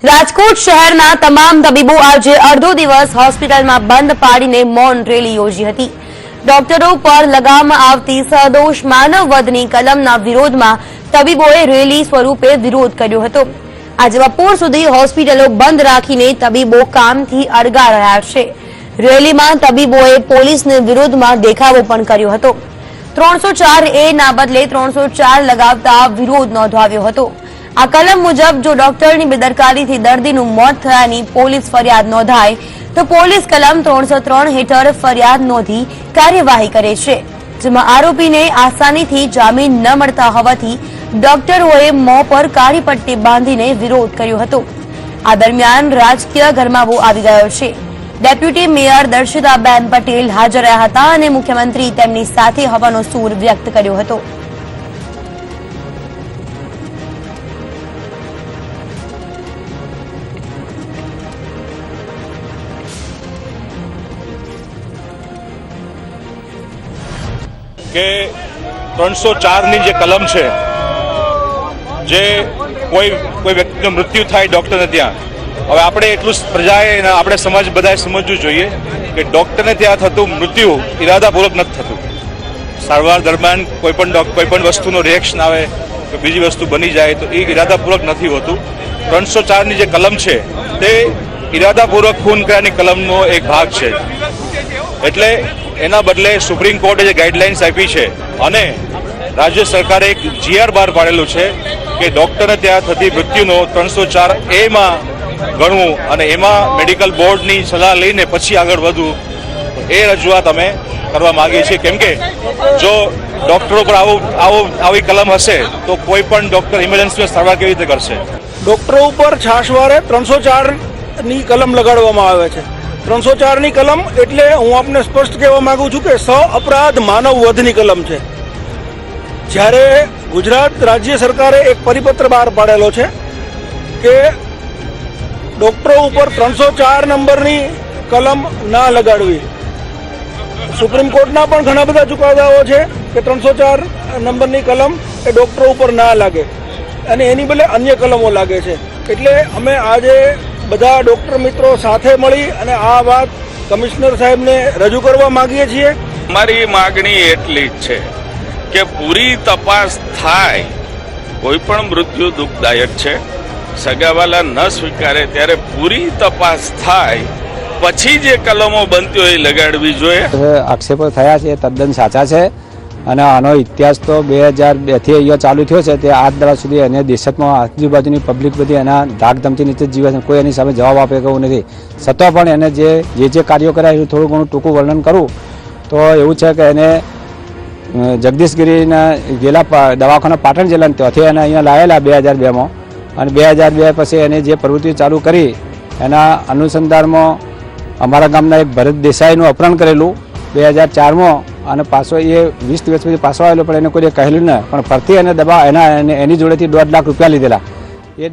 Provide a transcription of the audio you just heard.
રાજકોટ શહેરના તમામ તબીબો આજે અડધો દિવસ હોસ્પિટલમાં બંધ પાડીને મૌન રેલી યોજી હતી। ડોક્ટરો પર લગાવવામાં આવતી સદોષ માનવવધની કલમના વિરોધમાં તબીબોએ રેલી સ્વરૂપે વિરોધ કર્યો હતો। આજે બપોર સુધી હોસ્પિટલો બંધ રાખીને તબીબો કામથી અળગા રહ્યા છે। રેલીમાં તબીબોએ પોલીસને વિરોધમાં દેખાવો પણ કર્યો હતો। 304A ના બદલે 304 લગાવતા વિરોધ નોંધાવ્યો હતો। આ કલમ મુજબ જો ડોક્ટરની બેદરકારીથી દર્દીનું મોત થયાની પોલીસ ફરિયાદ નોંધાય તો પોલીસ કલમ 303 હેઠળ ફરિયાદ નોંધી કાર્યવાહી કરે છે, જેમાં આરોપીને આસાનીથી જામીન ન મળતા હોવાથી ડોક્ટરોએ મોં પર કાળી પટ્ટી બાંધીને વિરોધ કર્યો હતો। આ દરમિયાન રાજકીય ગરમાવો આવી ગયો છે। ડેપ્યુટી મેયર દર્શિતાબેન પટેલ હાજર રહ્યા હતા અને મુખ્યમંત્રી તેમની સાથે હોવાનો સૂર વ્યક્ત કર્યો હતો। કે 304 ની જે કલમ છે, જે કોઈ વ્યક્તિનું મૃત્યુ થાય ડોક્ટરને ત્યાં, હવે આપણે એટલું પ્રજાએ આપણે સમાજ બધાએ સમજવું જોઈએ કે ડોક્ટરને ત્યાં થતું મૃત્યુ ઇરાદાપૂર્વક નથી થતું। સારવાર દરમિયાન કોઈ પણ વસ્તુનો રિએક્શન આવે કે બીજી વસ્તુ બની જાય તો એ ઇરાદાપૂર્વક નથી હોતું। 304 ની જે કલમ છે તે ઇરાદાપૂર્વક ખૂન કર્યાની કલમનો એક ભાગ છે। એટલે એના બદલે સુપ્રીમ કોર્ટે જે ગાઈડલાઇન્સ આપી છે અને રાજ્ય સરકારે એક GR બહાર પાડેલું છે કે ડોક્ટરને ત્યાં થતી મૃત્યુનો 304A માં ગણવું અને એમાં મેડિકલ બોર્ડની સલાહ લઈને પછી આગળ વધવું, એ રજૂઆત અમે કરવા માંગીએ છીએ। કેમ કે જો ડોક્ટરો પર આવી કલમ હશે તો કોઈ પણ ડોક્ટર ઇમરજન્સીમાં સારવાર કેવી રીતે કરશે? ડોક્ટરો ઉપર છાશવારે 304 ની કલમ લગાડવામાં આવે છે। 304 ની કલમ એટલે હું આપને સ્પષ્ટ કહેવા માંગુ છું કે અપરાધ માનવ વધની કલમ છે। જ્યારે ગુજરાત રાજ્ય સરકારે એક પરિપત્ર બહાર પાડેલો છે કે ડોક્ટરો ઉપર 304 નંબરની કલમ ના લગાડવી। સુપ્રીમ કોર્ટના પણ ઘણા બધા ચુકાદાઓ છે કે 304 નંબરની કલમ એ ડોક્ટરો ઉપર ના લાગે અને એની બદલે અન્ય કલમો લાગે છે। એટલે અમે આજે બધા ડોક્ટર મિત્રો સાથે મળી અને આ વાત કમિશનર સાહેબને રજૂ કરવા માંગીએ છીએ। અમારી માગણી એટલી જ છે કે પૂરી તપાસ થાય। કોઈ પણ મૃત્યુ દુઃખદાયક છે, સગાવાલા ન સ્વીકારે ત્યારે પૂરી તપાસ થાય પછી જે કલમો બનતી હોય એ લગાડવી જોઈએ। આક્ષેપો થયા છે એ તદ્દન સાચા છે અને આનો ઇતિહાસ તો 2002 થી અહીંયા ચાલુ થયો છે તે આજ દાડા સુધી અને દેશમાં આજુબાજુની પબ્લિક બધી એના ધાકધમથી નીચે જીવે છે, કોઈ એની સામે જવાબ આપે એવું નથી। છતાં પણ એને જે કાર્યો કર્યા એ થોડું ઘણું ટૂંકું વર્ણન કરું તો એવું છે કે એને જગદીશગીરીના ગયેલા દવાખાના પાટણ જિલ્લાના ત્યાંથી એને અહીંયા લાવેલા 2002માં અને 2002 પછી એને જે પ્રવૃત્તિ ચાલુ કરી એના અનુસંધાનમાં અમારા ગામના એક ભરત દેસાઈનું અપહરણ કરેલું 2004માં અને પાછો એ 20 દિવસ પછી પાછો આવેલો, પણ એને કોઈ કહેલું ને, પણ ફરતી એને એની જોડેથી 1.5 લાખ રૂપિયા લીધેલા। એ